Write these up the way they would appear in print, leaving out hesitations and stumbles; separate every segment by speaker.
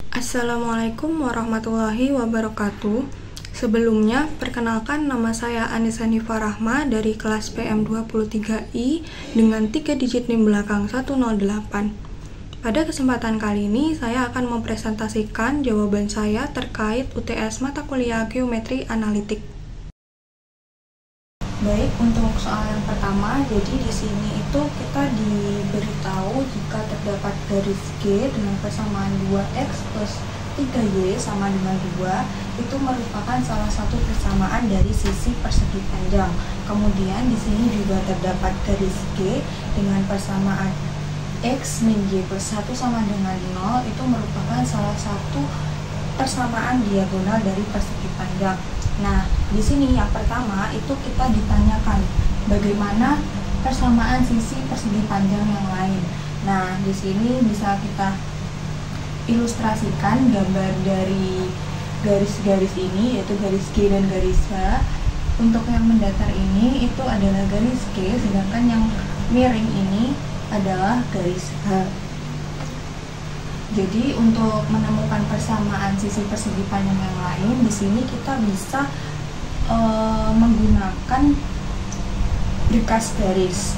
Speaker 1: Assalamualaikum warahmatullahi wabarakatuh. Sebelumnya, perkenalkan nama saya Anissa Nifa Rahma dari kelas PM23I dengan 3 digit NIM belakang 108. Pada kesempatan kali ini, saya akan mempresentasikan jawaban saya terkait UTS mata kuliah Geometri Analitik. Baik, untuk soal yang pertama, jadi di sini itu kita diberitahu jika terdapat garis G dengan persamaan 2x plus 3y sama dengan 2 itu merupakan salah satu persamaan dari sisi persegi panjang. Kemudian di sini juga terdapat garis G dengan persamaan x min y plus 1 sama dengan 0 itu merupakan salah satu persamaan diagonal dari persegi panjang. Nah, di sini yang pertama itu kita ditanyakan bagaimana persamaan sisi persegi panjang yang lain. Nah, di sini bisa kita ilustrasikan gambar dari garis-garis ini, yaitu garis G dan garis H. Untuk yang mendatar ini itu adalah garis G, sedangkan yang miring ini adalah garis H. Jadi untuk menemukan persamaan sisi persegi panjang yang lain, di sini kita bisa menggunakan berkas garis.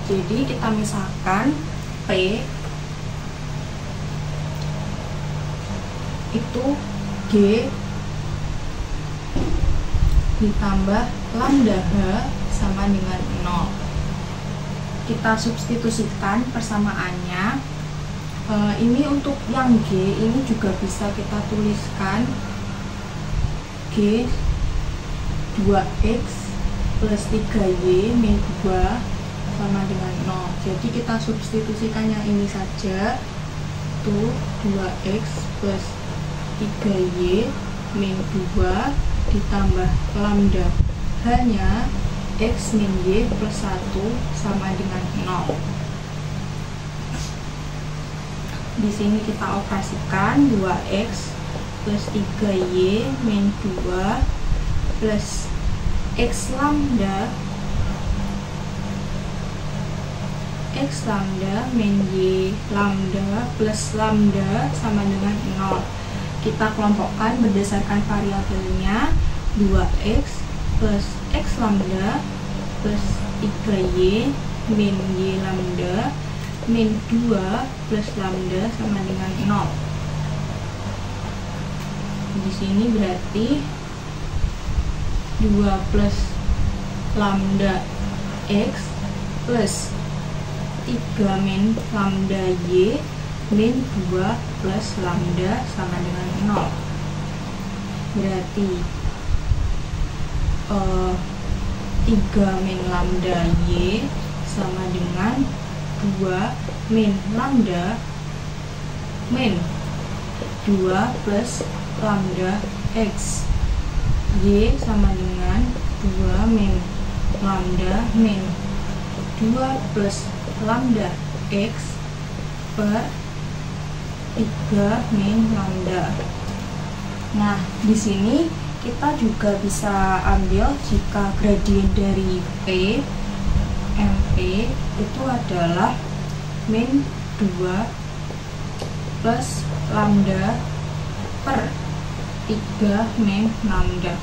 Speaker 1: Jadi kita misalkan P itu G ditambah lambda H sama dengan 0. Kita substitusikan persamaannya. Ini untuk yang G ini juga bisa kita tuliskan G 2x plus 3y min 2 sama dengan 0. Jadi kita substitusikan yang ini saja, tuh 2x plus 3y min 2 ditambah lambda hanya x min y plus 1 sama dengan 0. Di sini kita operasikan 2x plus 3y min 2 plus x lambda min y lambda plus lambda sama dengan 0. Kita kelompokkan berdasarkan variabelnya 2x plus x lambda plus 3y min y lambda min 2 plus lambda sama dengan 0. Di sini berarti 2 plus lambda x plus 3 min lambda y min 2 plus lambda sama dengan 0. Berarti 3 min lambda y sama dengan 2 min lambda min 2 plus lambda x. Y sama dengan 2 min lambda min 2 plus lambda x per 3 min lambda. Nah, di sini kita juga bisa ambil jika gradien dari P MP itu adalah min 2 plus lambda per 3 min lambda.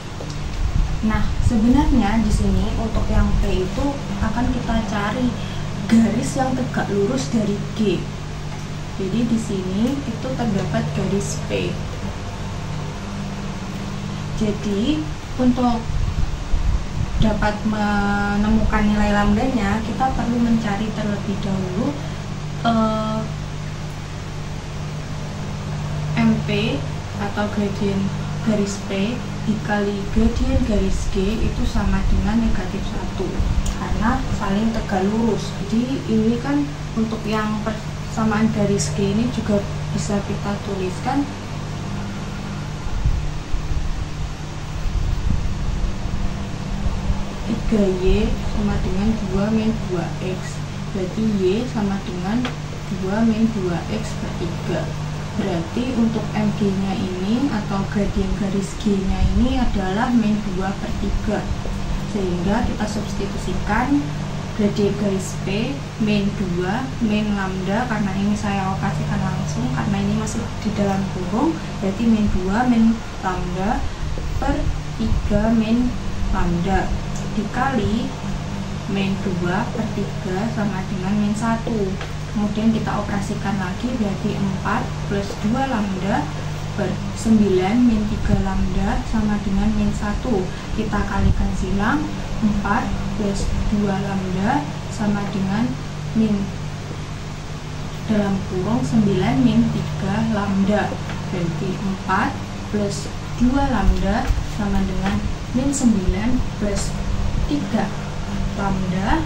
Speaker 1: Nah, sebenarnya di sini untuk yang P itu akan kita cari garis yang tegak lurus dari G. Jadi di sini itu terdapat garis P. Jadi untuk dapat menemukan nilai lambdanya, kita perlu mencari terlebih dahulu MP atau gradien garis P dikali gradien garis G itu sama dengan negatif 1 karena saling tegak lurus. Jadi ini kan untuk yang persamaan garis G ini juga bisa kita tuliskan y sama dengan 2 min 2x. Berarti y sama dengan 2 min 2x per 3. Berarti untuk mg nya ini atau gradien garis G nya ini adalah min 2 per 3. Sehingga kita substitusikan gradien garis P min 2 min lambda, karena ini saya operasikan langsung karena ini masih di dalam kurung, berarti min 2 min lambda per 3 min lambda dikali min 2 per 3 sama dengan min 1. Kemudian kita operasikan lagi, berarti 4 plus 2 lambda per 9 min 3 lambda sama dengan min 1. Kita kalikan silang, 4 plus 2 lambda sama dengan min dalam kurung 9 min 3 lambda, berarti 4 plus 2 lambda sama dengan min 9 plus 3 lambda,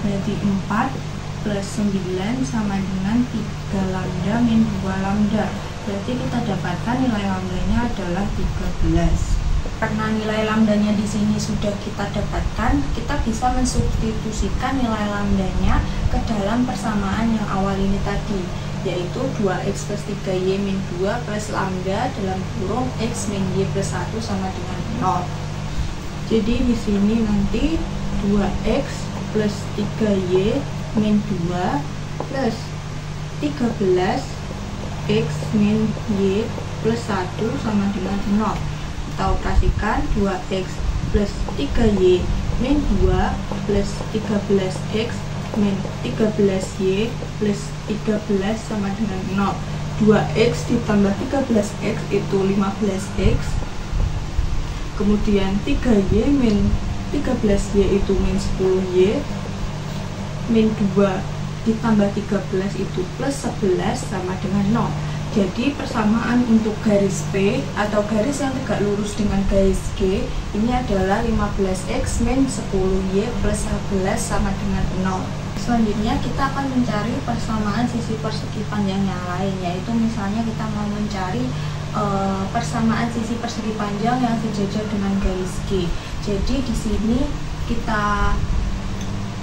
Speaker 1: berarti 4 plus 9 sama dengan 3 lambda min 2 lambda, berarti kita dapatkan nilai lambdanya adalah 13. Karena nilai lambdanya di sini sudah kita dapatkan, kita bisa mensubstitusikan nilai lambdanya ke dalam persamaan yang awal ini tadi, yaitu 2x plus 3y min 2 plus lambda dalam kurung x min y plus 1 sama dengan 0. Jadi di sini nanti 2x plus 3y min 2 plus 13x min y plus 1 sama dengan 0. Kita operasikan 2x plus 3y min 2 plus 13x min 13y plus 13 sama dengan 0. 2x ditambah 13x itu 15x, kemudian 3y min 13y itu min 10y, min 2 ditambah 13 itu plus 11 sama dengan 0. Jadi persamaan untuk garis P atau garis yang tegak lurus dengan garis G ini adalah 15x min 10y plus 11 sama dengan 0. Selanjutnya kita akan mencari persamaan sisi persegi panjang yang lain, yaitu misalnya kita mau mencari persamaan sisi persegi panjang yang sejajar dengan garis G. Jadi di sini kita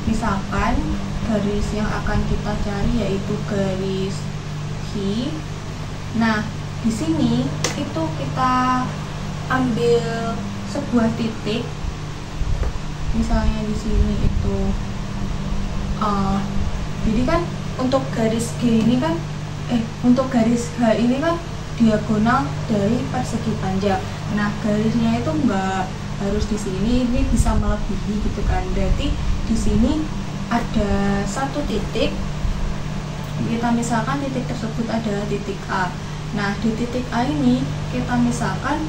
Speaker 1: misalkan garis yang akan kita cari yaitu garis Q. Nah, di sini itu kita ambil sebuah titik, misalnya di sini itu, jadi kan untuk garis G ini kan, untuk garis H ini kan diagonal dari persegi panjang. Nah, garisnya itu enggak harus di sini, ini bisa melebihi gitu kan. Berarti di sini ada satu titik. Kita misalkan titik tersebut adalah titik A. Nah, di titik A ini kita misalkan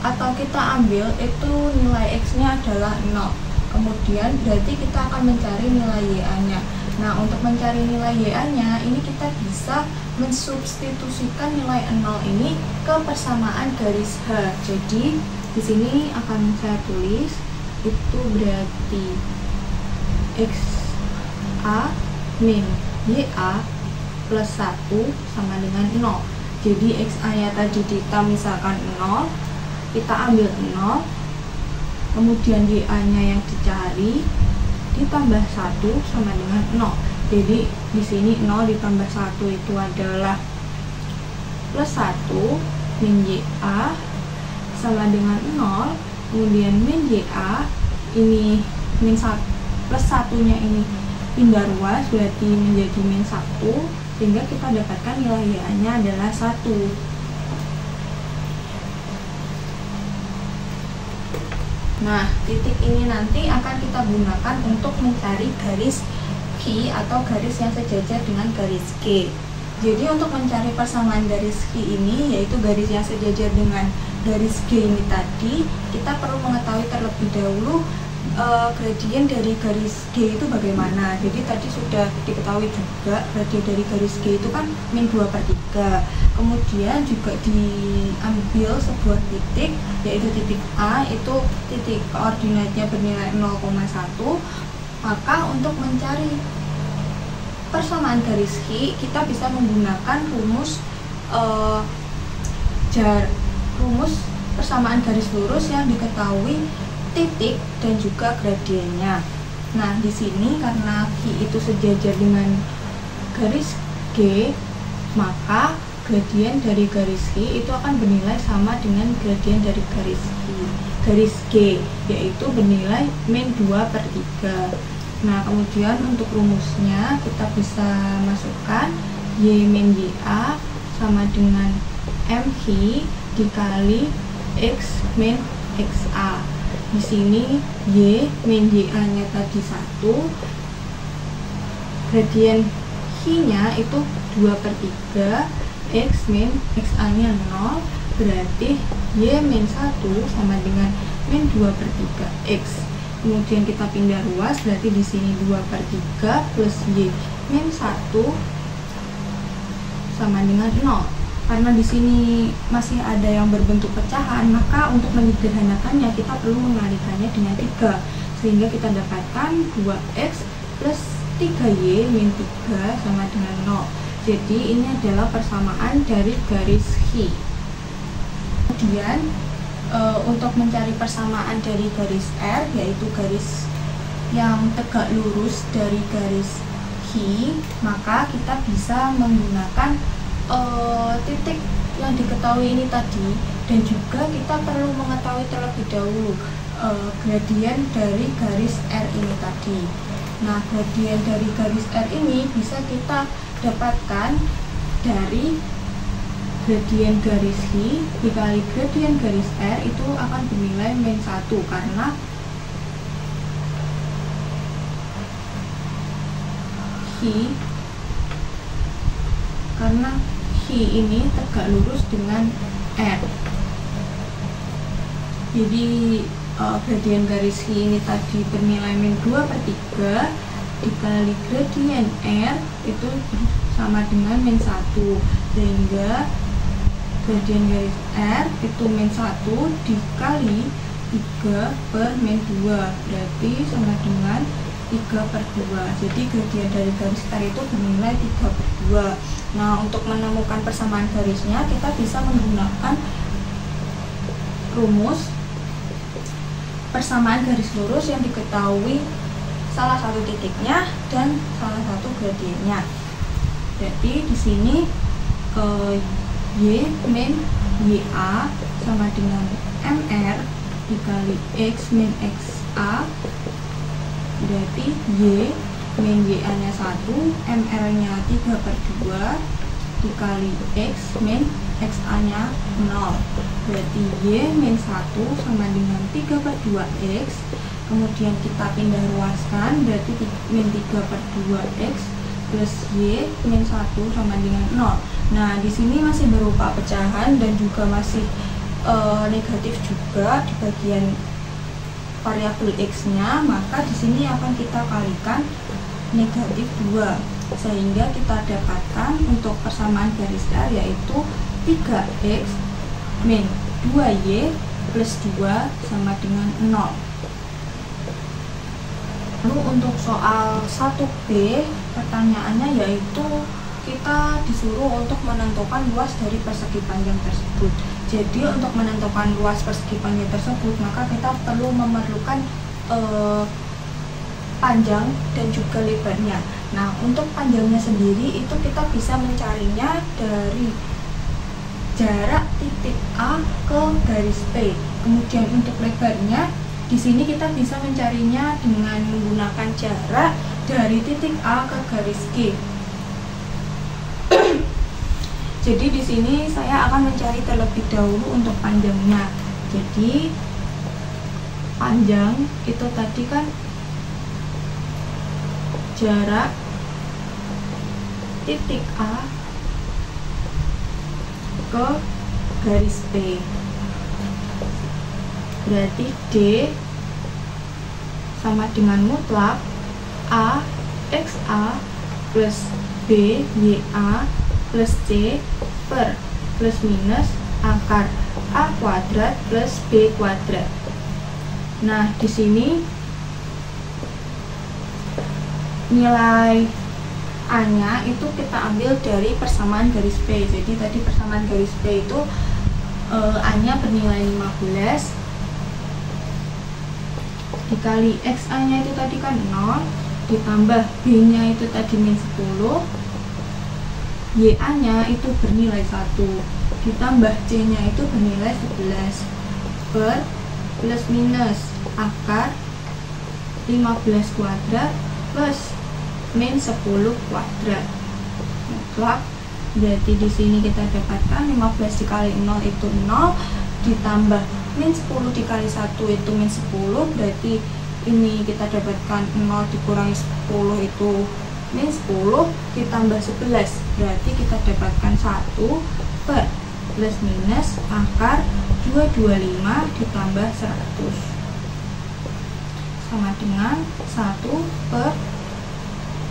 Speaker 1: atau kita ambil itu nilai X-nya adalah 0. Kemudian berarti kita akan mencari nilai YA-nya. Nah, untuk mencari nilai YA-nya ini kita bisa mensubstitusikan nilai 0 ini ke persamaan garis H. Jadi di sini akan saya tulis itu berarti XA min YA plus 1 sama dengan 0. Jadi XA nya tadi kita misalkan 0, kita ambil 0, kemudian YA nya yang dicari ditambah 1 sama dengan 0. Jadi di sini 0 ditambah 1 itu adalah plus 1 min YA sama dengan 0, kemudian min YA ini min 1 plus 1 nya ini pindah ruas berarti menjadi min 1, sehingga kita dapatkan nilai YA-nya adalah 1. Nah, titik ini nanti akan kita gunakan untuk mencari garis Q atau garis yang sejajar dengan garis G. Jadi untuk mencari persamaan garis Q ini, yaitu garis yang sejajar dengan garis G ini tadi, kita perlu mengetahui terlebih dahulu gradien dari garis G itu bagaimana. Jadi tadi sudah diketahui juga gradien dari garis G itu kan min 2 per 3. Kemudian juga diambil sebuah titik, yaitu titik A, itu titik koordinatnya bernilai 0,1. Maka untuk mencari persamaan garis Q, kita bisa menggunakan rumus rumus persamaan garis lurus yang diketahui titik dan juga gradiennya. Nah, di sini karena Q itu sejajar dengan garis G, maka gradien dari garis Q itu akan bernilai sama dengan gradien dari garis G, yaitu bernilai min 2 per 3. Nah, kemudian untuk rumusnya kita bisa masukkan Y min YA sama dengan M Hi dikali X min XA. Di sini Y min YA nya tadi 1, gradien Hi-nya itu 2/3, X min XA nya 0, berarti Y min 1 sama dengan min 2/3 X. Kemudian kita pindah ruas, berarti di sini 2/3 plus Y min 1 sama dengan 0. Karena di sini masih ada yang berbentuk pecahan, maka untuk menyederhanakannya kita perlu mengalikannya dengan 3, sehingga kita dapatkan 2x plus 3y min 3 sama dengan 0. Jadi ini adalah persamaan dari garis Hi. Kemudian untuk mencari persamaan dari garis R, yaitu garis yang tegak lurus dari garis Hi, maka kita bisa menggunakan titik yang diketahui ini tadi, dan juga kita perlu mengetahui terlebih dahulu gradien dari garis R ini tadi. Nah, gradien dari garis R ini bisa kita dapatkan dari gradien garis Hi dikali gradien garis R itu akan bernilai min 1, karena Hi ini tegak lurus dengan R. Jadi gradien garis Hi ini tadi bernilai min 2/3 dikali gradien R itu sama dengan min 1, sehingga gradien garis R itu min 1 dikali 3 per min 2, berarti sama dengan 3/2. Jadi gradien dari garis R itu bernilai 3/2. Nah, untuk menemukan persamaan garisnya, kita bisa menggunakan rumus persamaan garis lurus yang diketahui salah satu titiknya dan salah satu gradiennya. Jadi di sini Y min YA sama dengan MR dikali X min XA, berarti Y min YA nya 1, MR nya 3/2 dikali X min XA nya 0, berarti Y min 1 sama dengan 3/2X. Kemudian kita pindah ruaskan, berarti min 3/2X plus Y min 1 sama dengan 0. Nah, di sini masih berupa pecahan dan juga masih negatif juga di bagian variabel X-nya, maka di sini akan kita kalikan negatif 2, sehingga kita dapatkan untuk persamaan garis R yaitu 3x min 2y plus 2 sama dengan 0. Lalu untuk soal 1B, pertanyaannya yaitu kita disuruh untuk menentukan luas dari persegi panjang tersebut. Jadi untuk menentukan luas persegi panjang tersebut, maka kita perlu memerlukan panjang dan juga lebarnya. Nah, untuk panjangnya sendiri itu kita bisa mencarinya dari jarak titik A ke garis P. Kemudian untuk lebarnya, di sini kita bisa mencarinya dengan menggunakan jarak dari titik A ke garis G. Jadi di sini saya akan mencari terlebih dahulu untuk panjangnya. Jadi panjang itu tadi kan jarak titik A ke garis P, berarti D sama dengan mutlak A XA plus B YA plus C per plus minus akar A kuadrat plus B kuadrat. Nah, di sini nilai A-nya itu kita ambil dari persamaan garis P. Jadi tadi persamaan garis P itu A-nya bernilai 15 dikali XA-nya itu tadi kan 0, ditambah B-nya itu tadi min 10, YA-nya itu bernilai 1, ditambah C-nya itu bernilai 11 per plus minus akar 15 kuadrat plus min 10 kuadrat mutlak Berarti di sini kita dapatkan 15 dikali 0 itu 0, ditambah min 10 dikali 1 itu min 10. Berarti ini kita dapatkan 0 dikurangi 10 itu min 10, ditambah 11. Berarti kita dapatkan 1 per plus minus akar 225 ditambah 100 sama dengan 1 per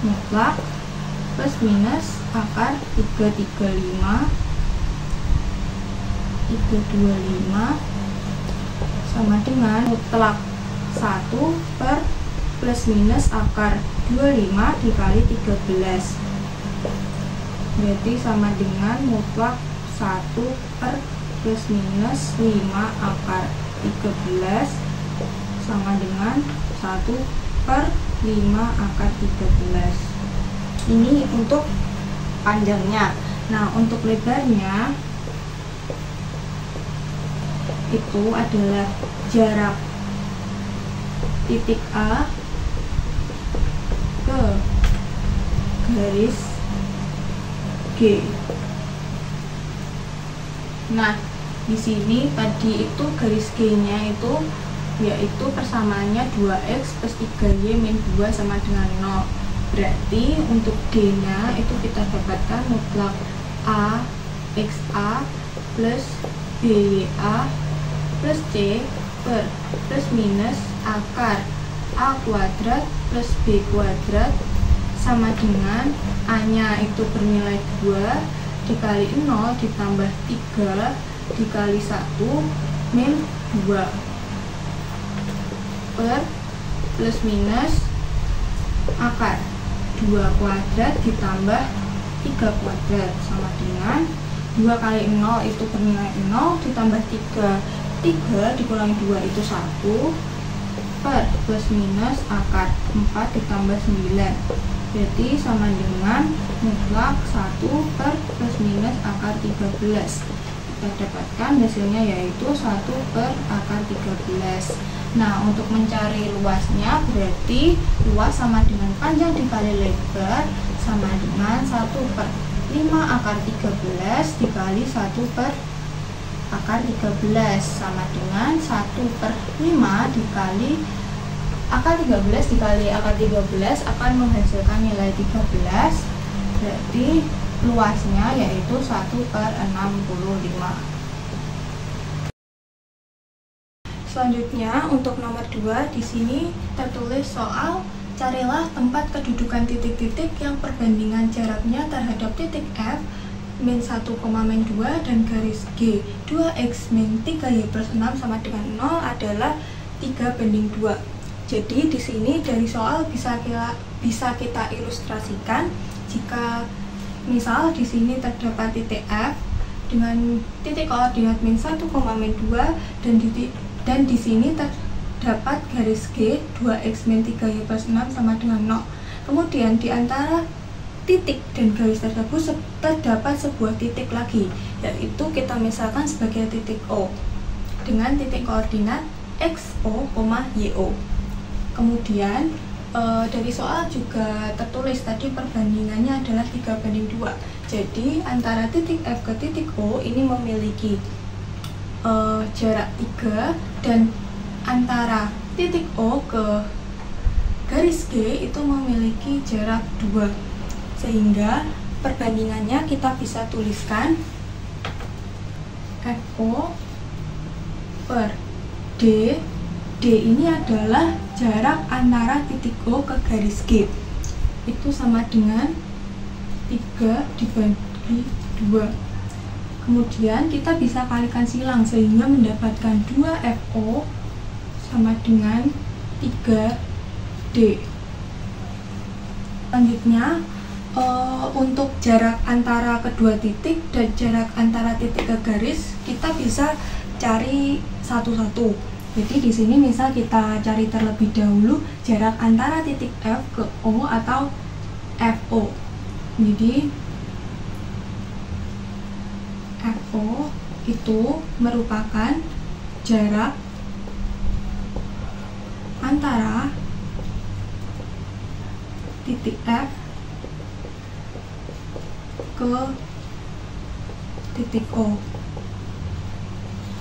Speaker 1: mutlak plus minus akar 325 sama dengan mutlak 1 per plus minus akar 25 dikali 13. Berarti sama dengan mutlak 1 per plus minus 5 akar 13 sama dengan 1 per 5 akar 13. Ini untuk panjangnya. Nah, untuk lebarnya itu adalah jarak titik A ke garis G. Nah, di sini tadi itu garis G-nya itu yaitu persamaannya 2x plus 3y min 2 sama dengan 0. Berarti untuk D-nya itu kita dapatkan mutlak A XA plus BYA plus C per plus minus akar A kuadrat plus B kuadrat sama dengan A-nya itu bernilai 2 dikali 0 ditambah 3 dikali 1 min 2 per plus minus akar 2 kuadrat ditambah 3 kuadrat sama dengan 2 kali 0 itu bernilai 0 ditambah 3 dikurangi 2 itu 1 per plus minus akar 4 ditambah 9. Berarti sama dengan mutlak 1 per plus minus akar 13. Kita dapatkan hasilnya yaitu 1 per akar 13. Nah, untuk mencari luasnya berarti luas sama dengan panjang dikali lebar sama dengan 1 per 5 akar 13 dikali 1 per akar 13 sama dengan 1 per 5 dikali akar 13 dikali akar 13 akan menghasilkan nilai 13. Berarti luasnya yaitu 1 per 65. Selanjutnya untuk nomor 2 di sini tertulis soal carilah tempat kedudukan titik-titik yang perbandingan jaraknya terhadap titik F min 1, min 2 dan garis G 2x min 3y plus 6 sama dengan 0 adalah 3:2. Jadi di sini dari soal bisa kita ilustrasikan jika misal di sini terdapat titik F dengan titik koordinat min 1, min 2 dan di sini terdapat garis G 2x min 3y plus 6 sama dengan 0. Kemudian di antara titik dan garis tersebut terdapat sebuah titik lagi, yaitu kita misalkan sebagai titik O dengan titik koordinat XO, YO. Kemudian dari soal juga tertulis tadi perbandingannya adalah 3:2. Jadi antara titik F ke titik O ini memiliki jarak 3 dan antara titik O ke garis G itu memiliki jarak 2. Sehingga perbandingannya kita bisa tuliskan FO per D. D ini adalah jarak antara titik O ke garis G. Itu sama dengan 3 dibagi 2. Kemudian kita bisa kalikan silang sehingga mendapatkan 2FO sama dengan 3D. Selanjutnya untuk jarak antara kedua titik dan jarak antara titik ke garis kita bisa cari satu-satu. Jadi di sini misal kita cari terlebih dahulu jarak antara titik F ke O atau FO. Jadi FO itu merupakan jarak antara titik F ke titik O.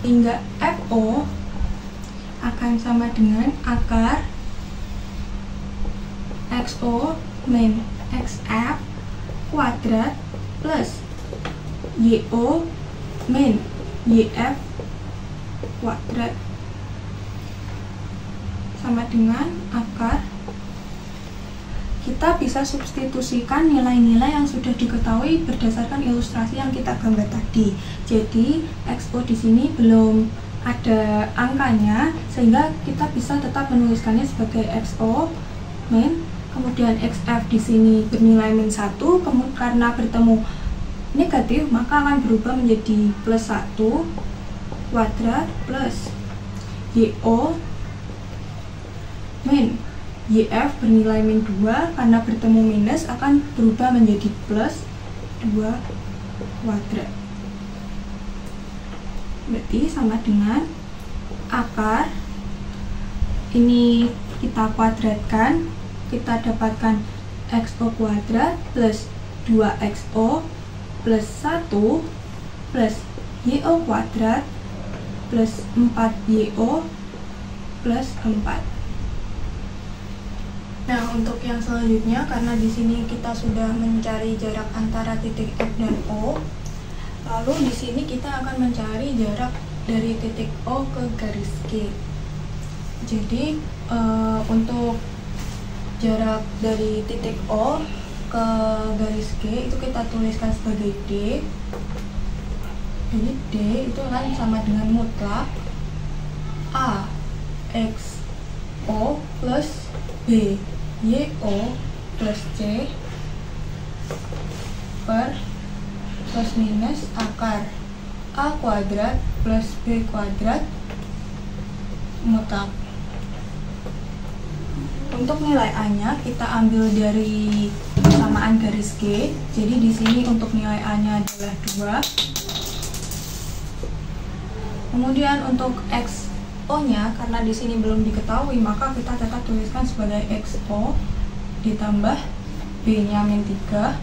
Speaker 1: Hingga FO akan sama dengan akar XO min XF kuadrat plus YO min YF kuadrat sama dengan akar. Kita bisa substitusikan nilai-nilai yang sudah diketahui berdasarkan ilustrasi yang kita gambar tadi. Jadi XO di sini belum ada angkanya, sehingga kita bisa tetap menuliskannya sebagai XO min, kemudian XF di sini bernilai min 1, kemudian karena bertemu negatif maka akan berubah menjadi plus 1 kuadrat plus YO min YF bernilai min 2, karena bertemu minus akan berubah menjadi plus 2 kuadrat. Berarti sama dengan akar ini kita kuadratkan, kita dapatkan XO kuadrat plus 2XO plus 1 plus YO kuadrat plus 4YO plus 4. Nah, untuk yang selanjutnya, karena di sini kita sudah mencari jarak antara titik F dan O, lalu di sini kita akan mencari jarak dari titik O ke garis G. Jadi untuk jarak dari titik O ke garis G itu kita tuliskan sebagai D. Jadi D itu akan sama dengan mutlak A X O plus B YO plus C per plus minus akar A kuadrat plus B kuadrat mutlak. Untuk nilai A-nya kita ambil dari persamaan garis G. Jadi di sini untuk nilai A-nya adalah 2. Kemudian untuk XO-nya, karena di sini belum diketahui, maka kita tetap tuliskan sebagai XO ditambah B-nya min 3.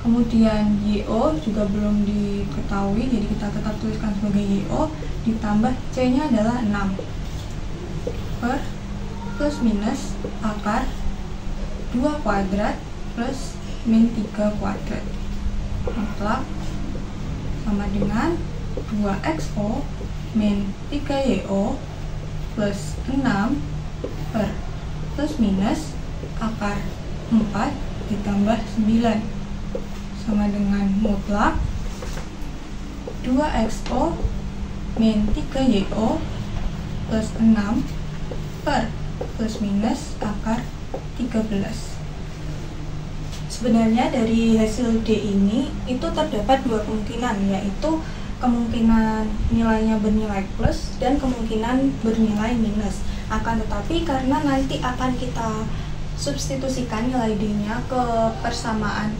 Speaker 1: Kemudian YO juga belum diketahui, jadi kita tetap tuliskan sebagai YO ditambah C-nya adalah 6 per plus minus akar 2 kuadrat plus min 3 kuadrat mutlak sama dengan 2XO min 3YO plus 6 per plus minus akar 4 ditambah 9 sama dengan mutlak 2XO min 3YO plus 6 per plus minus akar 13. Sebenarnya dari hasil D ini itu terdapat dua kemungkinan, yaitu kemungkinan nilainya bernilai plus dan kemungkinan bernilai minus. Akan tetapi karena nanti akan kita substitusikan nilai D-nya ke persamaan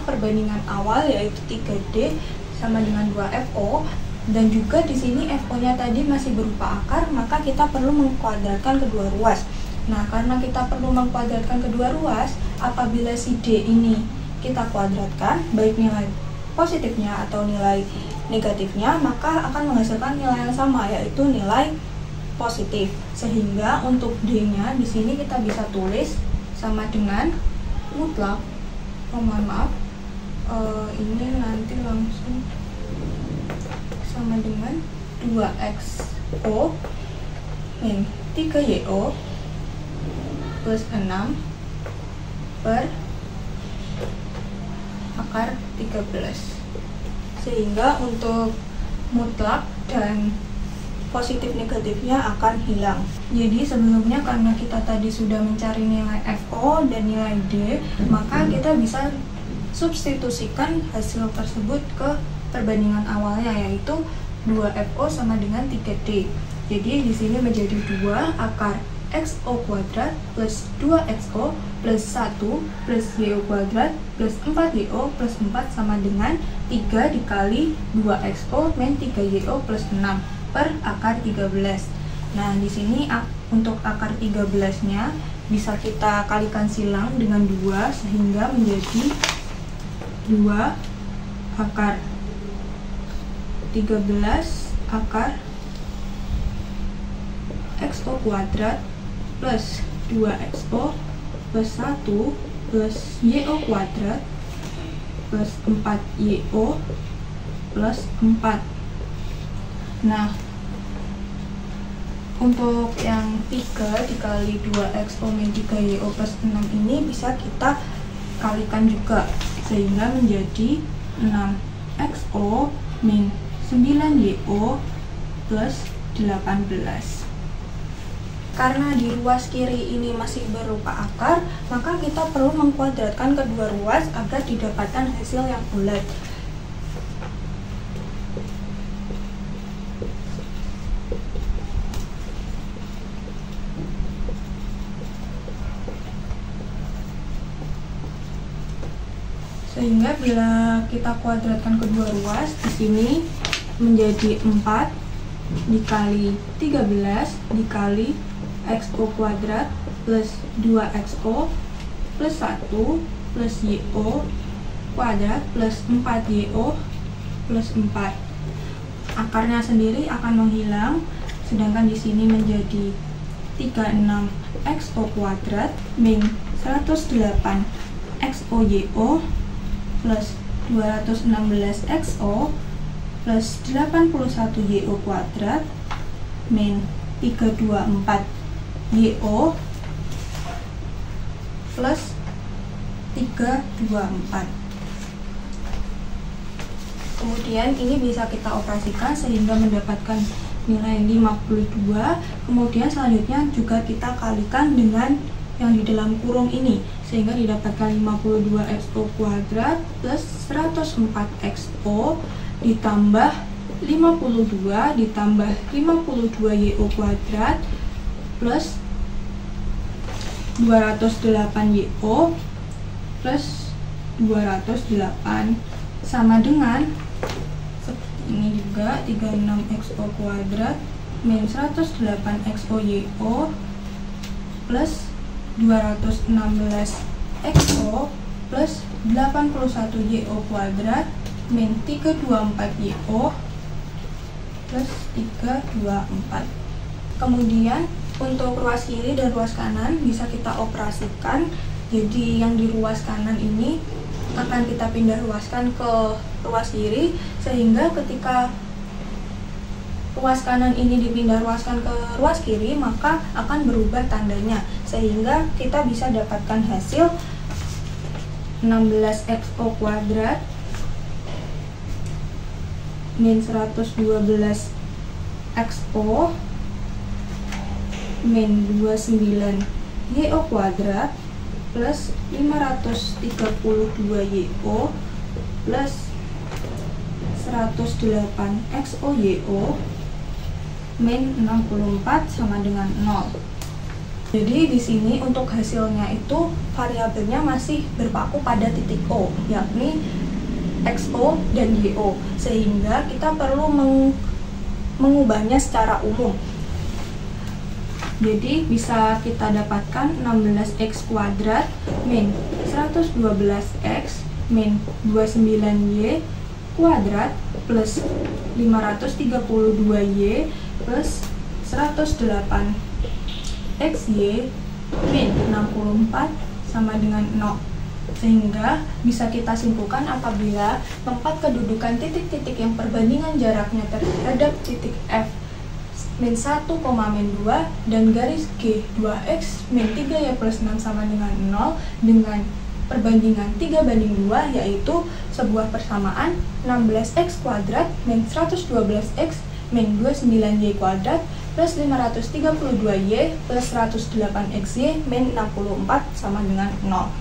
Speaker 1: perbandingan awal, yaitu 3D sama dengan 2FO, dan juga di sini FO-nya tadi masih berupa akar, maka kita perlu mengkuadratkan kedua ruas. Nah, karena kita perlu mengkuadratkan kedua ruas, apabila si D ini kita kuadratkan, baik nilai positifnya atau nilai negatifnya, maka akan menghasilkan nilai yang sama, yaitu nilai positif. Sehingga untuk D-nya di sini kita bisa tulis sama dengan mutlak. Mohon maaf, ini nanti langsung sama dengan 2XO min 3YO plus 6 per akar 13. Sehingga untuk mutlak dan positif negatifnya akan hilang. Jadi sebelumnya karena kita tadi sudah mencari nilai FO dan nilai D, maka kita bisa substitusikan hasil tersebut ke perbandingan awalnya, yaitu 2FO sama dengan 3D. Jadi di sini menjadi 2 akar XO kuadrat plus 2XO plus 1 plus YO kuadrat plus 4YO plus 4 sama dengan 3 dikali 2XO min 3YO plus 6 per akar 13. Nah, di sini untuk akar 13-nya bisa kita kalikan silang dengan 2 sehingga menjadi 2 akar 13 akar XO kuadrat plus 2XO plus 1 plus YO kuadrat plus 4YO plus 4. Nah, untuk yang 3 dikali 2XO min 3YO plus 6 ini bisa kita kalikan juga, sehingga menjadi 6XO min 9YO plus 18. Karena di ruas kiri ini masih berupa akar, maka kita perlu mengkuadratkan kedua ruas agar didapatkan hasil yang bulat. Sehingga bila kita kuadratkan kedua ruas, di sini menjadi 4 dikali 13 dikali XO kuadrat plus 2XO plus 1 plus YO kuadrat plus 4YO plus 4. Akarnya sendiri akan menghilang, sedangkan di sini menjadi 36 XO kuadrat min 108 XO YO plus 216 XO plus 81 YO kuadrat min 324 YO plus 324. Kemudian ini bisa kita operasikan sehingga mendapatkan nilai 52. Kemudian selanjutnya juga kita kalikan dengan yang di dalam kurung ini, sehingga didapatkan 52 XO kuadrat plus 104 XO ditambah 52 ditambah 52 YO kuadrat plus 208 YO plus 208 sama dengan seperti ini juga, 36 XO kuadrat min 108 XO YO plus 216 XO plus 81 YO kuadrat min 324 YO plus 324. Kemudian untuk ruas kiri dan ruas kanan bisa kita operasikan. Jadi yang di ruas kanan ini akan kita pindah ruaskan ke ruas kiri, sehingga ketika ruas kanan ini dipindah ruaskan ke ruas kiri, maka akan berubah tandanya, sehingga kita bisa dapatkan hasil 16 XO kuadrat min 112 XO min 29 YO kuadrat plus 532 YO plus 108 XO YO min 64 sama dengan 0. Jadi di sini untuk hasilnya itu variabelnya masih berpaku pada titik O, yakni XO dan YO, sehingga kita perlu mengubahnya secara umum. Jadi bisa kita dapatkan 16x kuadrat min 112x min 29y kuadrat plus 532y plus 108 XY min 64 sama dengan 0. Sehingga bisa kita simpulkan apabila tempat kedudukan titik-titik yang perbandingan jaraknya terhadap titik F min 1, min 2 dan garis G 2x min 3y plus 6 sama dengan 0 dengan perbandingan 3:2, yaitu sebuah persamaan 16x kuadrat min 112x min 29y kuadrat plus 532y plus 108xy min 64 sama dengan 0.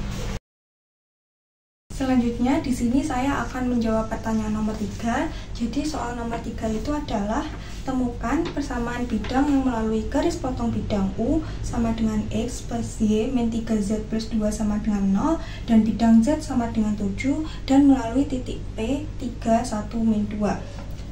Speaker 1: Selanjutnya di sini saya akan menjawab pertanyaan nomor 3. Jadi soal nomor 3 itu adalah temukan persamaan bidang yang melalui garis potong bidang U sama dengan X plus Y min 3Z plus 2 sama dengan 0 dan bidang Z sama dengan 7 dan melalui titik P 3, 1, min 2.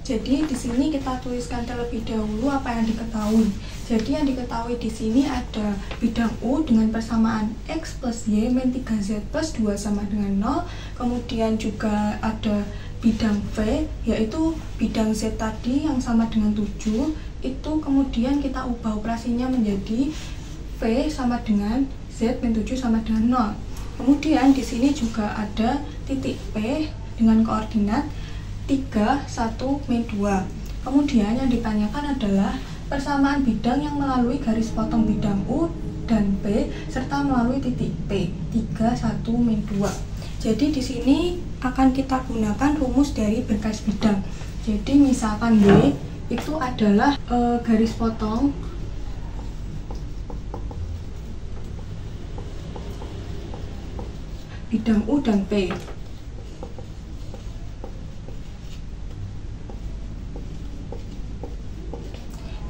Speaker 1: Jadi di sini kita tuliskan terlebih dahulu apa yang diketahui. Jadi yang diketahui di sini ada bidang U dengan persamaan X plus Y min 3Z plus 2 sama dengan 0. Kemudian juga ada bidang V, yaitu bidang Z tadi yang sama dengan 7, itu kemudian kita ubah operasinya menjadi V sama dengan Z min 7 sama dengan 0. Kemudian di sini juga ada titik P dengan koordinat 3, 1, min 2. Kemudian yang ditanyakan adalah persamaan bidang yang melalui garis potong bidang U dan P serta melalui titik P 3, 1, min 2. Jadi di sini akan kita gunakan rumus dari berkas bidang. Jadi misalkan B itu adalah garis potong bidang U dan P.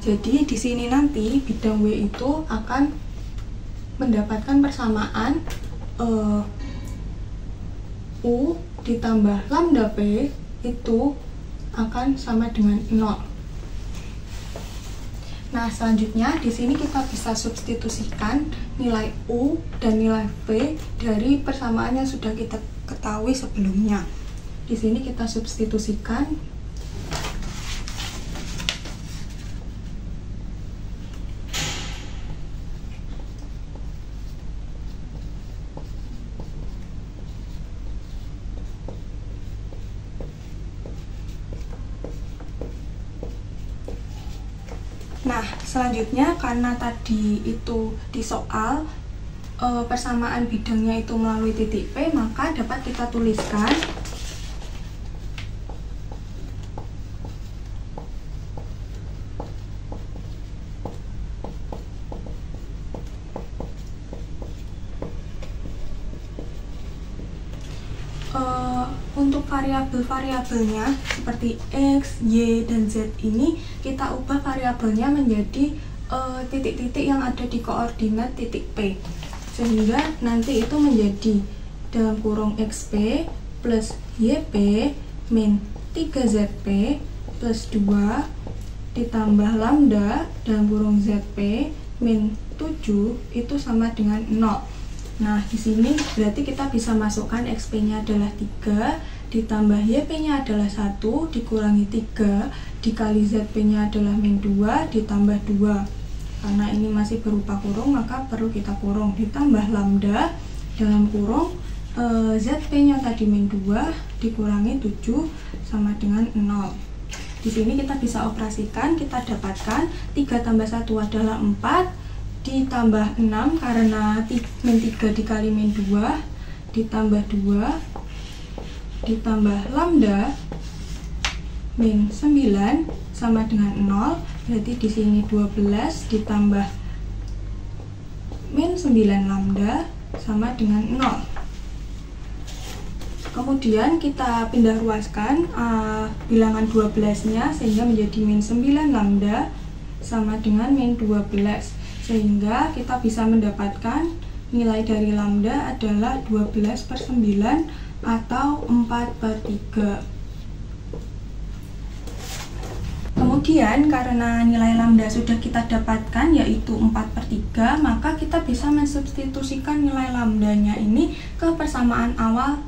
Speaker 1: Jadi di sini nanti bidang W itu akan mendapatkan persamaan U ditambah lambda P itu akan sama dengan 0. Nah, selanjutnya di sini kita bisa substitusikan nilai U dan nilai V dari persamaan yang sudah kita ketahui sebelumnya. Di sini kita substitusikan. Nah, selanjutnya karena tadi itu di soal persamaan bidangnya itu melalui titik P, maka dapat kita tuliskan untuk variabel-variabelnya seperti X, Y, dan Z ini kita ubah variabelnya menjadi titik-titik yang ada di koordinat titik P, sehingga nanti itu menjadi dalam kurung XP plus YP min 3ZP plus 2 ditambah lambda dalam kurung ZP min 7 itu sama dengan 0. Nah, di sini berarti kita bisa masukkan XP-nya adalah 3, ditambah YP-nya adalah 1, dikurangi 3, dikali ZP-nya adalah min 2, ditambah 2. Karena ini masih berupa kurung, maka perlu kita kurung. Ditambah lambda dalam kurung ZP-nya tadi min 2, dikurangi 7, sama dengan 0. Di sini kita bisa operasikan, kita dapatkan 3 tambah 1 adalah 4, ditambah 6 karena min 3 dikali min 2, ditambah 2, ditambah lambda min 9 sama dengan 0, berarti di sini 12 ditambah min 9 lambda sama dengan 0. Kemudian kita pindah ruaskan bilangan 12-nya sehingga menjadi min 9 lambda sama dengan min 12. Sehingga kita bisa mendapatkan nilai dari lambda adalah 12/9 atau 4/3. Kemudian karena nilai lambda sudah kita dapatkan yaitu 4/3, maka kita bisa mensubstitusikan nilai lambdanya ini ke persamaan awal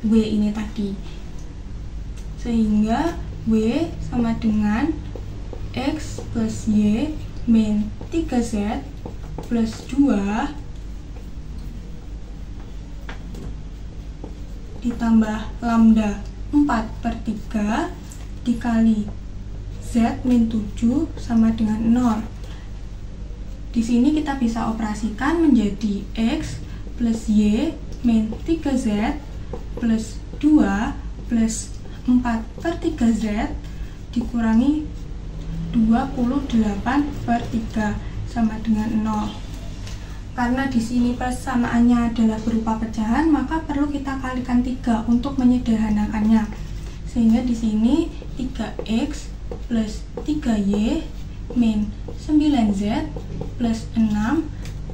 Speaker 1: W ini tadi. Sehingga W sama dengan X plus Y min 3Z plus 2 ditambah lambda 4/3 dikali Z min 7 sama dengan 0. Di sini kita bisa operasikan menjadi X plus Y min 3Z plus 2 plus 4/3Z dikurangi 28/3 sama dengan 0. Karena di sini persamaannya adalah berupa pecahan, maka perlu kita kalikan 3 untuk menyederhanakannya. Sehingga di sini 3x plus 3y min 9z plus 6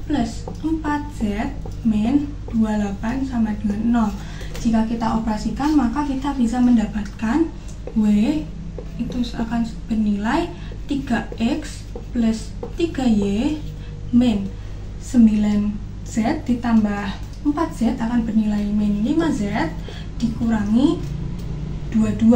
Speaker 1: plus 4z min 28 sama dengan 0. Jika kita operasikan, maka kita bisa mendapatkan W itu akan bernilai 3x plus 3y min 9z ditambah 4z akan bernilai min 5z dikurangi 22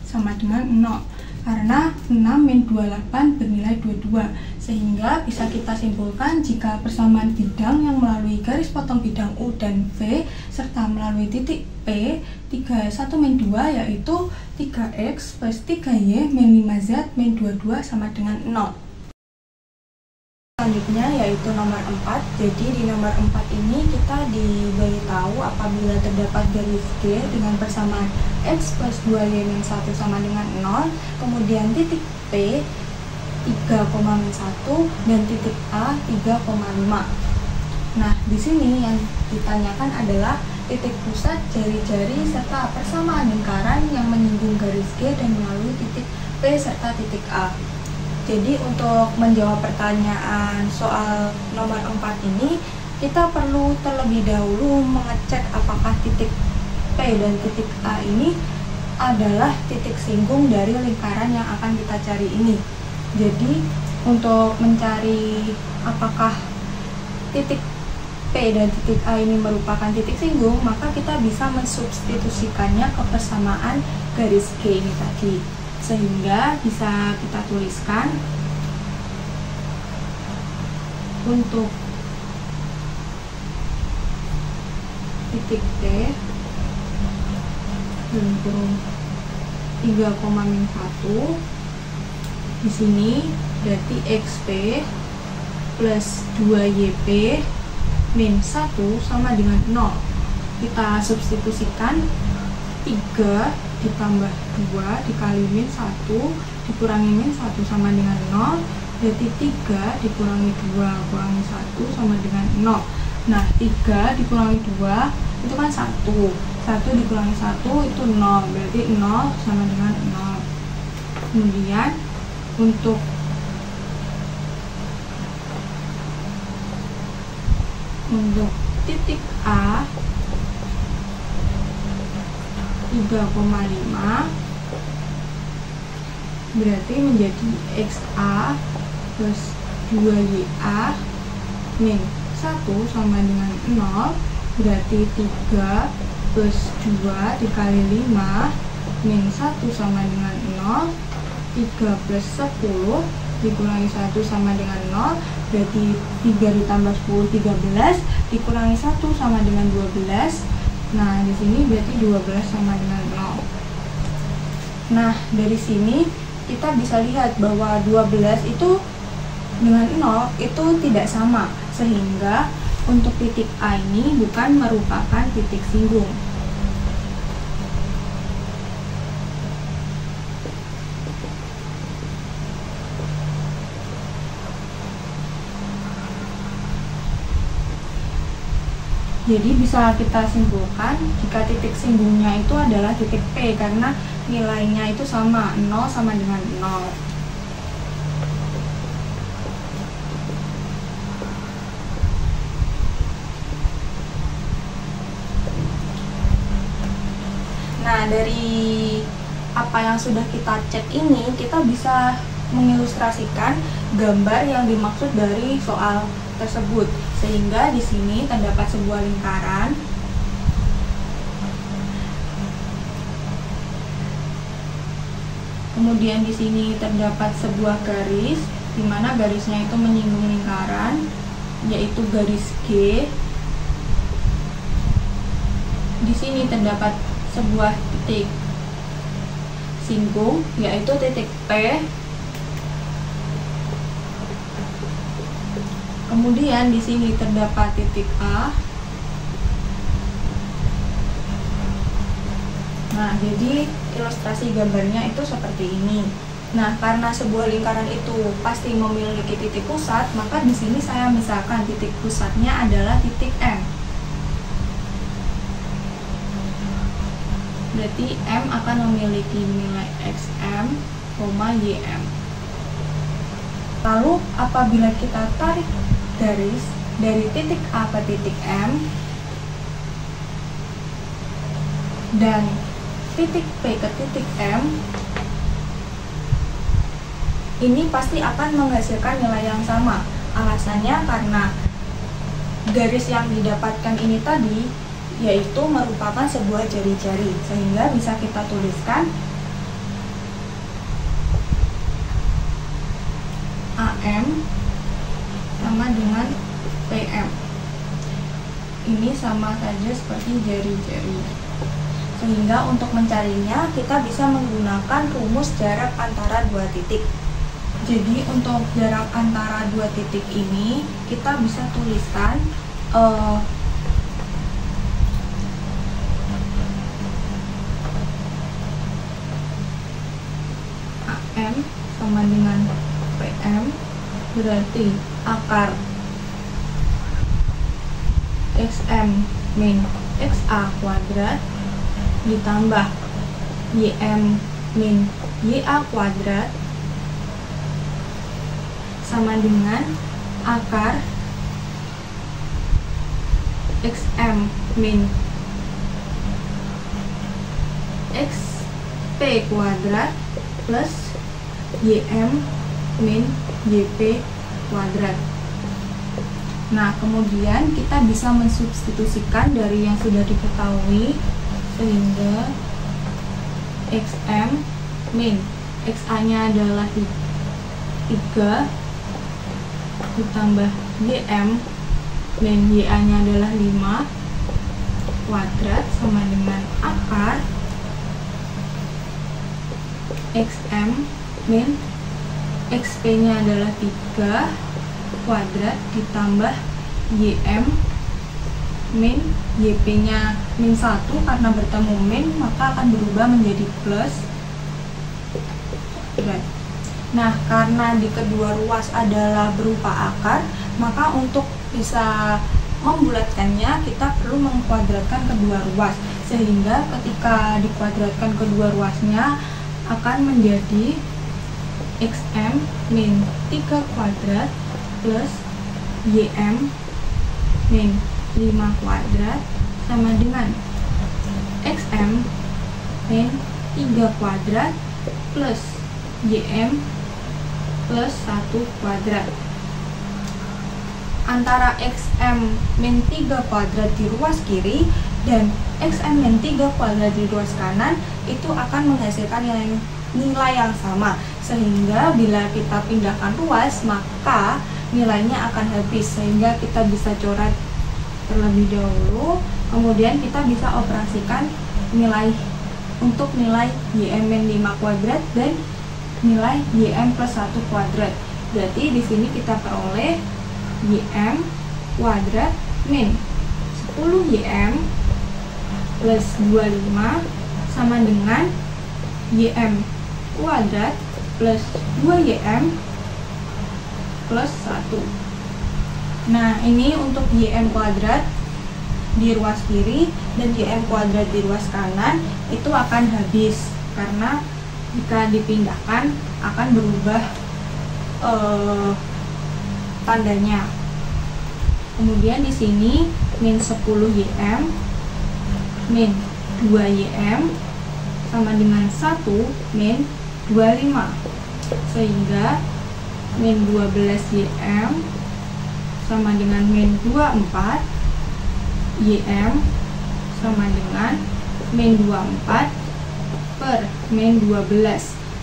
Speaker 1: sama dengan 0, karena 6 min 28 bernilai 22, sehingga bisa kita simpulkan jika persamaan bidang yang melalui garis potong bidang U dan V serta melalui titik P 31 min 2 yaitu 3X plus 3Y min 5Z min 22 sama dengan 0. Selanjutnya yaitu nomor 4. Jadi di nomor 4 ini kita diberitahu apabila terdapat garis G dengan persamaan X plus 2Y min 1 sama dengan 0, kemudian titik P 3,1 dan titik A 3,5. Nah, di sini yang ditanyakan adalah titik pusat jari-jari serta persamaan lingkaran yang menyinggung garis G dan melalui titik P serta titik A. Jadi untuk menjawab pertanyaan soal nomor 4 ini, kita perlu terlebih dahulu mengecek apakah titik P dan titik A ini adalah titik singgung dari lingkaran yang akan kita cari ini. Jadi untuk mencari apakah titik P dan titik A ini merupakan titik singgung, maka kita bisa mensubstitusikannya ke persamaan garis G ini tadi, sehingga bisa kita tuliskan untuk titik P dan kurung 3,1 di sini berarti XP plus 2YP min 1 sama dengan 0. Kita substitusikan 3 ditambah 2 dikali min 1 dikurangi min 1 sama dengan 0, berarti 3 dikurangi 2 kurangi 1 sama dengan 0. Nah, 3 dikurangi 2 itu kan 1 dikurangi 1 itu 0, berarti 0 sama dengan 0. Kemudian untuk titik A 3,5 berarti menjadi XA plus 2YA min 1 sama dengan 0, berarti 3 plus 2 dikali 5 min 1 sama dengan 0, 3 plus 10 dikurangi 1 sama dengan 0, berarti 3 ditambah 10 13 dikurangi 1 sama dengan 12. Nah, di sini berarti 12 sama dengan 0. Nah, dari sini kita bisa lihat bahwa 12 itu dengan 0 itu tidak sama, sehingga untuk titik A ini bukan merupakan titik singgung. Jadi bisa kita simpulkan jika titik singgungnya itu adalah titik P karena nilainya itu sama, 0 sama dengan 0. Nah, dari apa yang sudah kita cek ini, kita bisa mengilustrasikan gambar yang dimaksud dari soal tersebut, sehingga di sini terdapat sebuah lingkaran kemudian di sini terdapat sebuah garis di mana garisnya itu menyinggung lingkaran, yaitu garis G. Di sini terdapat sebuah titik singgung yaitu titik P. Kemudian di sini terdapat titik A. Nah, jadi ilustrasi gambarnya itu seperti ini. Nah, karena sebuah lingkaran itu pasti memiliki titik pusat, maka di sini saya misalkan titik pusatnya adalah titik M. Berarti M akan memiliki nilai XM, YM. Lalu apabila kita tarik garis dari titik A ke titik M dan titik P ke titik M, ini pasti akan menghasilkan nilai yang sama. Alasannya karena garis yang didapatkan ini tadi yaitu merupakan sebuah jari-jari, sehingga bisa kita tuliskan AM sama dengan PM. Ini sama saja seperti jari-jari. Sehingga untuk mencarinya kita bisa menggunakan rumus jarak antara dua titik. Jadi untuk jarak antara dua titik ini kita bisa tuliskan AM sama dengan PM, berarti akar XM min XA kuadrat ditambah YM min YA kuadrat sama dengan akar XM min XP kuadrat plus YM min YP kuadrat. Nah, kemudian kita bisa mensubstitusikan dari yang sudah diketahui, sehingga XM min XA-nya adalah 3 ditambah YM min YA-nya adalah 5 kuadrat sama dengan akar XM min XP-nya adalah 3 kuadrat ditambah YM min YP-nya min 1, karena bertemu min maka akan berubah menjadi plus. Nah, karena di kedua ruas adalah berupa akar, maka untuk bisa membulatkannya kita perlu mengkuadratkan kedua ruas, sehingga ketika dikuadratkan kedua ruasnya akan menjadi XM min 3 kuadrat plus YM min 5 kuadrat sama dengan XM min 3 kuadrat plus YM plus 1 kuadrat. Antara XM min 3 kuadrat di ruas kiri dan XM min 3 kuadrat di ruas kanan itu akan menghasilkan nilai yang sama, sehingga bila kita pindahkan ruas maka nilainya akan habis, sehingga kita bisa coret terlebih dahulu, kemudian kita bisa operasikan nilai untuk nilai YM min 5 kuadrat dan nilai YM plus 1 kuadrat. Berarti di sini kita peroleh YM kuadrat min 10 YM plus 25 sama dengan YM kuadrat plus 2 YM plus 1. Nah, ini untuk YM kuadrat di ruas kiri dan YM kuadrat di ruas kanan itu akan habis, karena jika dipindahkan akan berubah tandanya. Kemudian di sini min 10 YM min 2 YM sama dengan 1 min 25, sehingga min 12 YM sama dengan min 24 YM sama dengan min 24 per min 12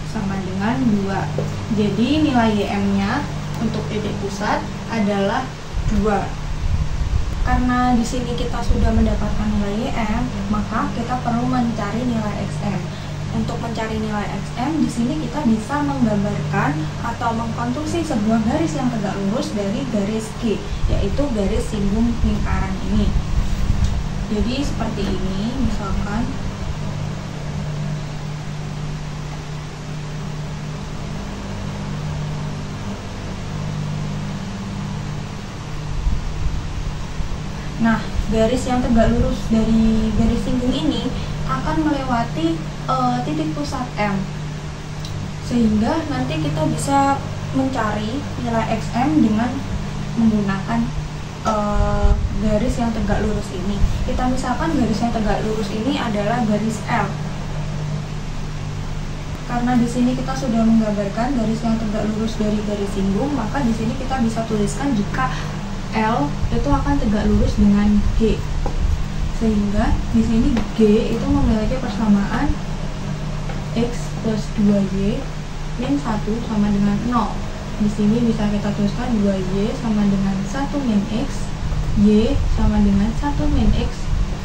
Speaker 1: sama dengan 2. Jadi nilai YM-nya untuk titik pusat adalah 2. Karena di sini kita sudah mendapatkan nilai YM, maka kita perlu mencari nilai XM. Untuk mencari nilai XM, di sini kita bisa menggambarkan atau mengkonstruksi sebuah garis yang tegak lurus dari garis G, yaitu garis singgung lingkaran ini. Jadi seperti ini, misalkan nah, garis yang tegak lurus dari garis singgung ini akan melewati titik pusat M, sehingga nanti kita bisa mencari nilai XM dengan menggunakan garis yang tegak lurus ini. Kita misalkan garis yang tegak lurus ini adalah garis L. Karena di sini kita sudah menggambarkan garis yang tegak lurus dari garis singgung, maka di sini kita bisa tuliskan jika L itu akan tegak lurus dengan G. Sehingga di sini G itu memiliki persamaan X plus 2Y min 1 sama dengan 0. Di sini bisa kita tuliskan 2Y sama dengan 1 min X, Y sama dengan 1 min X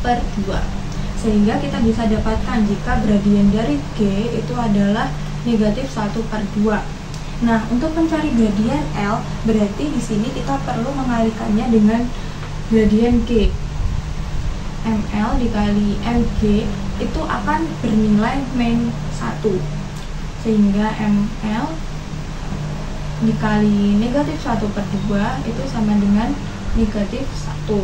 Speaker 1: per 2. Sehingga kita bisa dapatkan jika gradien dari G itu adalah negatif 1 per 2. Nah, untuk mencari gradien L, berarti di sini kita perlu mengalikannya dengan gradien G. ML dikali MG itu akan bernilai min 1. Sehingga ML dikali negatif 1 per 2 itu sama dengan negatif 1.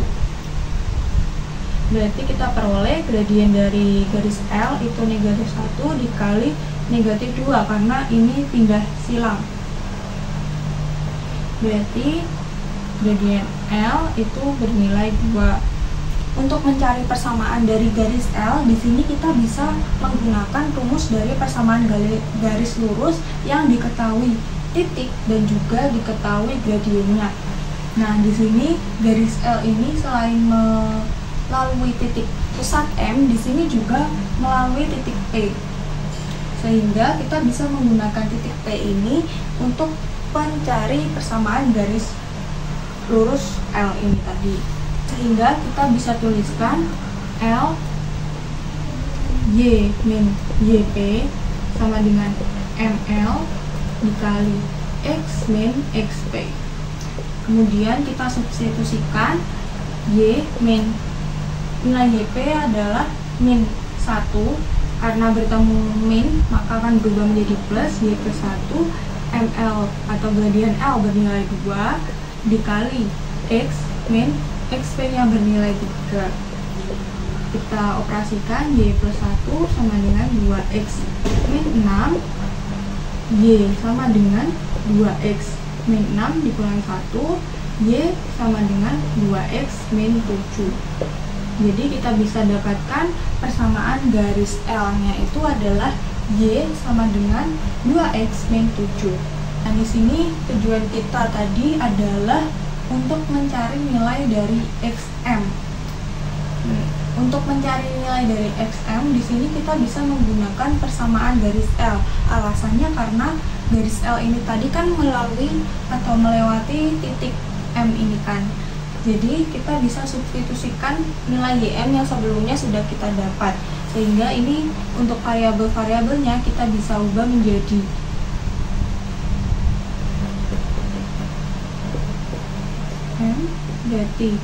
Speaker 1: Berarti kita peroleh gradien dari garis L itu negatif 1 dikali negatif 2 karena ini pindah silang. Berarti gradien L itu bernilai 2. Untuk mencari persamaan dari garis L, di sini kita bisa menggunakan rumus dari persamaan garis lurus yang diketahui titik dan juga diketahui gradiennya. Nah, di sini garis L ini selain melalui titik pusat M, di sini juga melalui titik P. Sehingga kita bisa menggunakan titik P ini untuk mencari persamaan garis lurus L ini tadi. Sehingga kita bisa tuliskan L Y min YP sama dengan ML dikali X min XP. Kemudian kita substitusikan Y min nilai YP adalah min 1, karena bertemu min maka akan berubah menjadi plus Y plus 1, ML atau gradien L bernilai 2 dikali X min XP nya bernilai 3. Kita operasikan Y plus 1 sama dengan 2X min 6, Y sama dengan 2X min 6 dikurangi 1, Y sama dengan 2X min 7. Jadi kita bisa dapatkan persamaan garis L nya itu adalah Y sama dengan 2X min 7. Nah, di sini tujuan kita tadi adalah untuk mencari nilai dari XM. Untuk mencari nilai dari XM, di sini kita bisa menggunakan persamaan garis L. Alasannya karena garis L ini tadi kan melalui atau melewati titik M ini kan. Jadi kita bisa substitusikan nilai YM yang sebelumnya sudah kita dapat. Sehingga ini untuk variabel-variabelnya kita bisa ubah menjadi M, berarti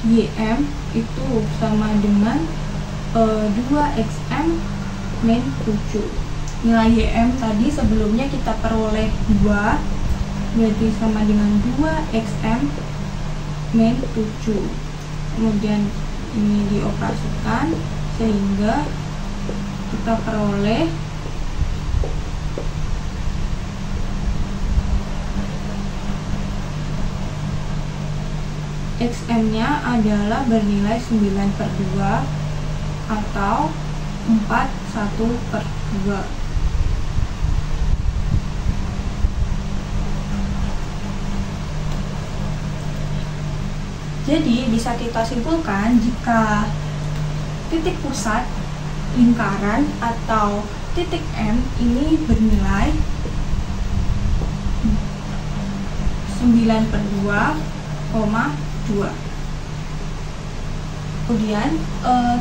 Speaker 1: YM itu sama dengan 2XM min 7. Nilai YM tadi sebelumnya kita peroleh 2, berarti sama dengan 2XM min 7. Kemudian ini dioperasikan sehingga kita peroleh XM-nya adalah bernilai 9 per 2 atau 41 per 2. Jadi bisa kita simpulkan jika titik pusat lingkaran atau titik M ini bernilai 9 per 2,2. Kemudian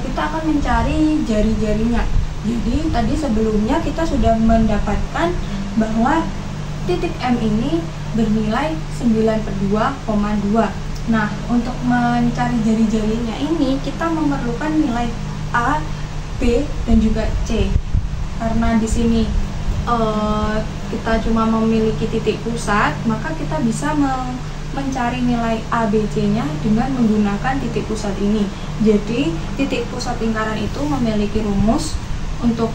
Speaker 1: kita akan mencari jari-jarinya. Jadi tadi sebelumnya kita sudah mendapatkan bahwa titik M ini bernilai 9 per 2,2. Nah, untuk mencari jari-jarinya ini kita memerlukan nilai A, B, dan juga C. Karena di sini kita cuma memiliki titik pusat, maka kita bisa mencari nilai A, B, C-nya dengan menggunakan titik pusat ini. Jadi, titik pusat lingkaran itu memiliki rumus untuk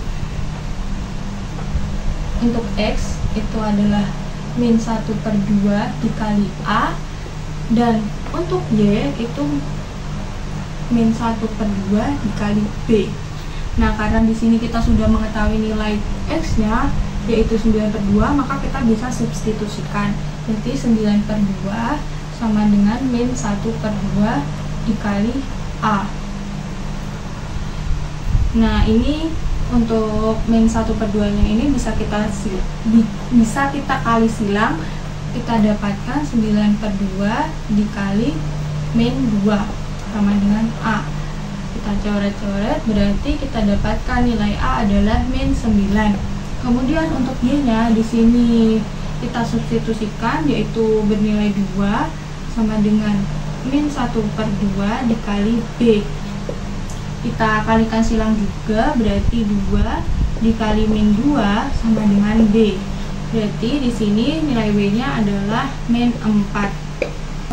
Speaker 1: X itu adalah min 1 per 2 dikali A, dan untuk Y itu min 1 per 2 dikali B. Nah, karena di sini kita sudah mengetahui nilai X-nya yaitu 9 per 2, maka kita bisa substitusikan. Jadi 9 per 2 sama dengan min 1 per 2 dikali A. Nah, ini untuk min 1/2 nya ini bisa kita kali silang, kita dapatkan 9/2 dikali min 2 sama dengan A. Kita coret-coret, berarti kita dapatkan nilai A adalah min 9. Kemudian untuk Y nya di sini kita substitusikan, yaitu bernilai 2 sama dengan min 1/2 dikali B. Kita kalikan silang juga, berarti 2 dikali min 2 sama dengan B. Berarti di sini nilai W-nya adalah min 4.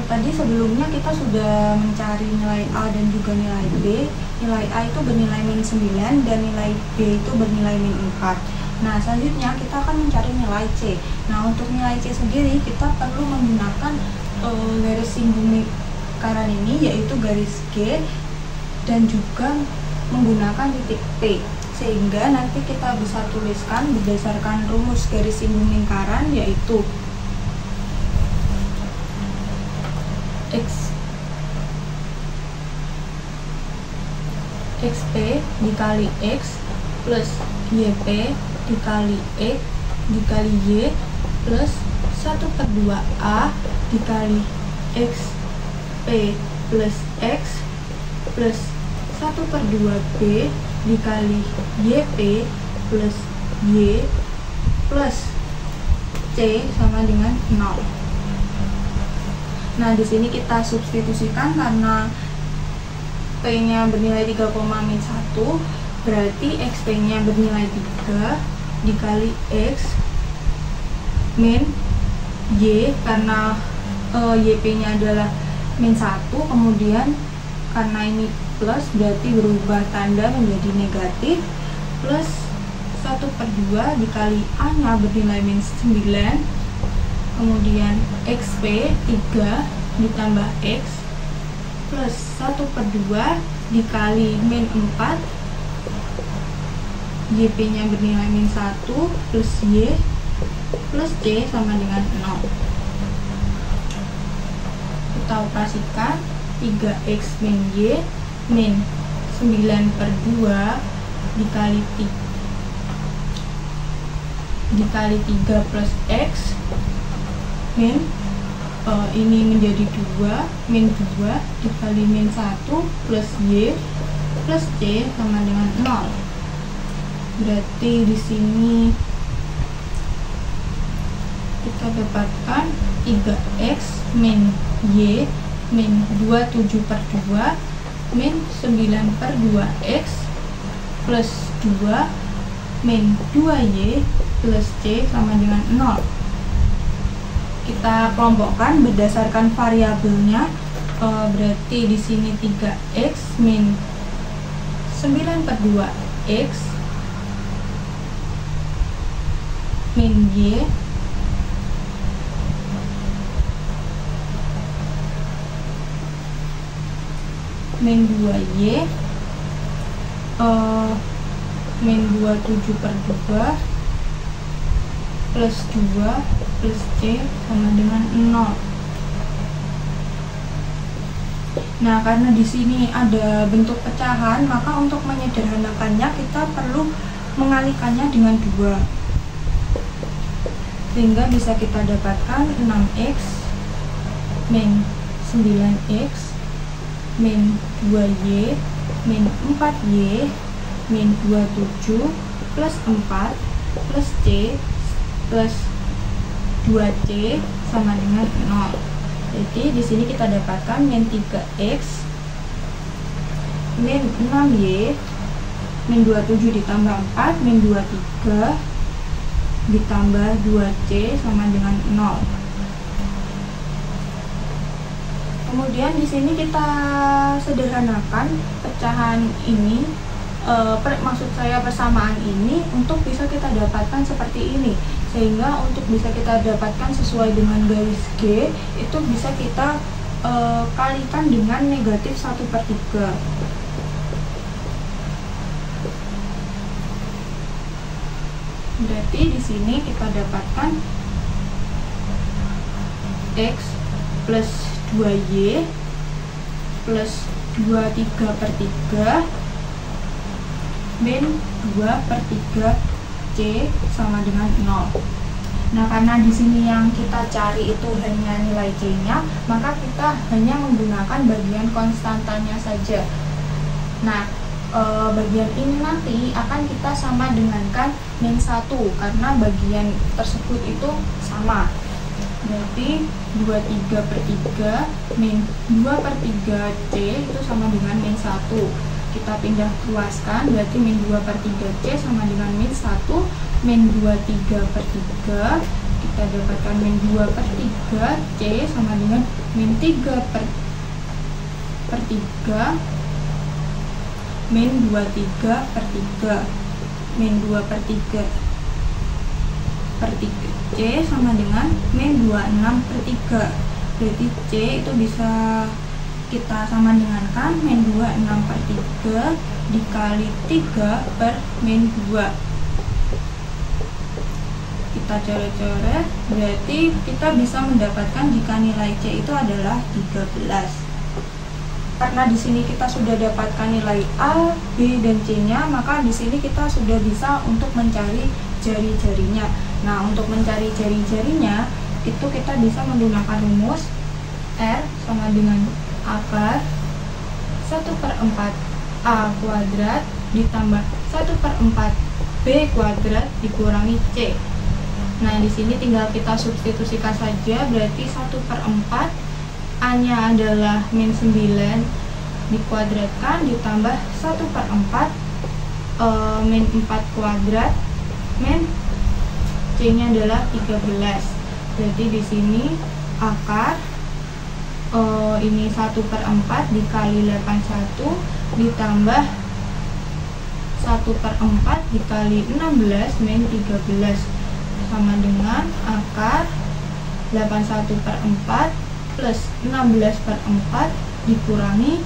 Speaker 1: Tadi sebelumnya kita sudah mencari nilai A dan juga nilai B. Nilai A itu bernilai min 9 dan nilai B itu bernilai min 4. Nah, selanjutnya kita akan mencari nilai C. Nah, untuk nilai C sendiri kita perlu menggunakan garis singgung lingkaran ini, yaitu garis G, dan juga menggunakan titik P, sehingga nanti kita bisa tuliskan berdasarkan rumus garis singgung lingkaran, yaitu XP dikali X plus YP dikali X dikali Y plus 1/2A dikali XP plus X plus 1/2B dikali YP plus Y plus C sama dengan 0. Nah, di sini kita substitusikan karena P-nya bernilai 3,-1, berarti XP-nya bernilai 3 dikali X min Y, karena YP-nya adalah min 1, kemudian karena ini plus berarti berubah tanda menjadi negatif, plus 1/2 dikali A nya bernilai min 9, kemudian XP 3 ditambah X plus 1/2 dikali min 4, YP nya bernilai min 1 plus Y plus C sama dengan 0. Kita operasikan 3X min Y min 9/2 dikali 3 plus X min ini menjadi 2 min 2 dikali min 1 plus Y plus C sama dengan 0. Berarti di sini kita dapatkan 3X min Y min 27/2 min 9/2X plus 2 min 2Y plus C sama dengan 0. Kita kelompokkan berdasarkan variabelnya, berarti di sini 3X min 9/2X min Y min 2Y min 27/2 plus 2 plus C sama dengan 0. Nah, karena di sini ada bentuk pecahan, maka untuk menyederhanakannya kita perlu mengalikannya dengan 2, sehingga bisa kita dapatkan 6X min 9X min 2Y min 4Y min 27 plus 4 plus C plus 2C sama dengan 0. Jadi di sini kita dapatkan min 3X min 6Y min 27 ditambah 4 min 23 ditambah 2C sama dengan 0. Kemudian di sini kita sederhanakan pecahan ini, maksud saya persamaan ini untuk bisa kita dapatkan seperti ini, sehingga untuk bisa kita dapatkan sesuai dengan garis G itu bisa kita kalikan dengan negatif 1/3. Berarti di sini kita dapatkan X plus 2Y plus 23/3 min 2/3C sama dengan 0. Nah, karena di sini yang kita cari itu hanya nilai C-nya, maka kita hanya menggunakan bagian konstantanya saja. Nah, bagian ini nanti akan kita sama dengankan min 1 karena bagian tersebut itu sama. Berarti 23/3 min 2/3C itu sama dengan min 1. Kita pindah luaskan, berarti min 2/3C sama dengan min 1. Min 23/3, kita dapatkan min 2/3C sama dengan min 3/3 min 23/3. Min 2/3C sama dengan min 26/3. Berarti C itu bisa kita sama dengankan min 26/3 dikali 3 per min 2. Kita coret-coret, berarti kita bisa mendapatkan jika nilai C itu adalah 13. Karena di sini kita sudah dapatkan nilai A, B, dan C-nya, maka di sini kita sudah bisa untuk mencari jari-jarinya. Nah, untuk mencari jari-jarinya itu kita bisa menggunakan rumus R sama dengan akar 1/4 A kuadrat ditambah 1/4 B kuadrat dikurangi C. Nah, di sini tinggal kita substitusikan saja, berarti 1/4 A-nya adalah min 9 dikuadratkan ditambah 1/4 min 4 kuadrat min C-nya adalah 13. Berarti di sini akar ini 1/4 dikali 81 ditambah 1/4 dikali 16 min 13 sama dengan akar 81/4 plus 16/4 dikurangi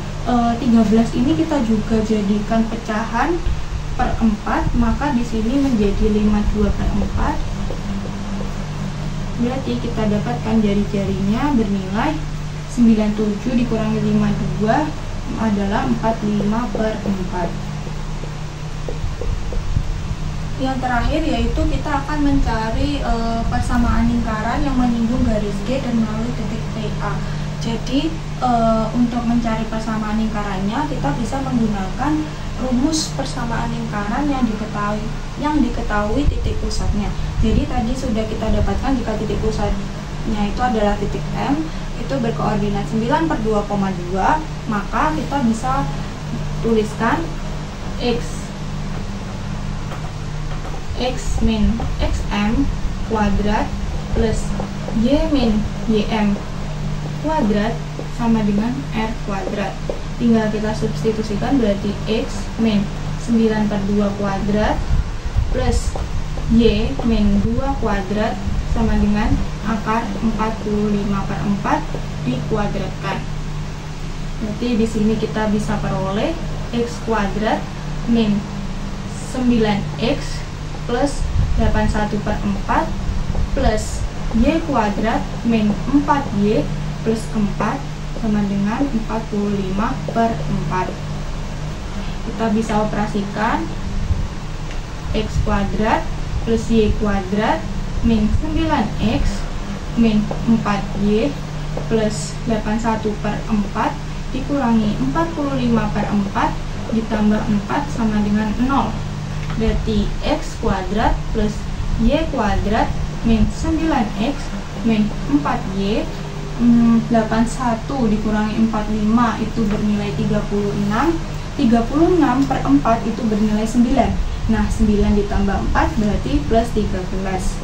Speaker 1: 13. Ini kita juga jadikan pecahan per 4, maka di sini menjadi 52/4. Berarti kita dapatkan jari-jarinya bernilai 97 dikurangi 52 adalah 45/4. Yang terakhir yaitu kita akan mencari persamaan lingkaran yang menyinggung garis G dan melalui titik TA. Jadi untuk mencari persamaan lingkarannya kita bisa menggunakan rumus persamaan lingkaran yang diketahui titik pusatnya. Jadi tadi sudah kita dapatkan jika titik pusatnya itu adalah titik M, itu berkoordinat 9/2,2, maka kita bisa tuliskan X min XM kuadrat plus Y min YM kuadrat sama dengan R kuadrat. Tinggal kita substitusikan, berarti X min 9/2 kuadrat plus Y min 2 kuadrat sama dengan akar 45/4 dikuadratkan. Berarti di sini kita bisa peroleh X kuadrat min 9X plus 81/4 plus Y kuadrat min 4Y plus 4 sama dengan 45/4. Kita bisa operasikan X kuadrat plus Y kuadrat min 9X min 4Y plus 81/4 dikurangi 45/4 ditambah 4 sama dengan 0. Berarti X kuadrat plus Y kuadrat min 9X min 4Y 81 dikurangi 45 itu bernilai 36. 36/4 itu bernilai 9. Nah, 9 ditambah 4 berarti plus 13.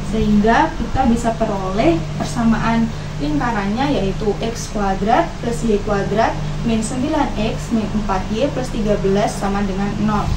Speaker 1: Sehingga kita bisa peroleh persamaan lingkarannya yaitu X kuadrat plus Y kuadrat min 9X min 4Y plus 13 sama dengan 0.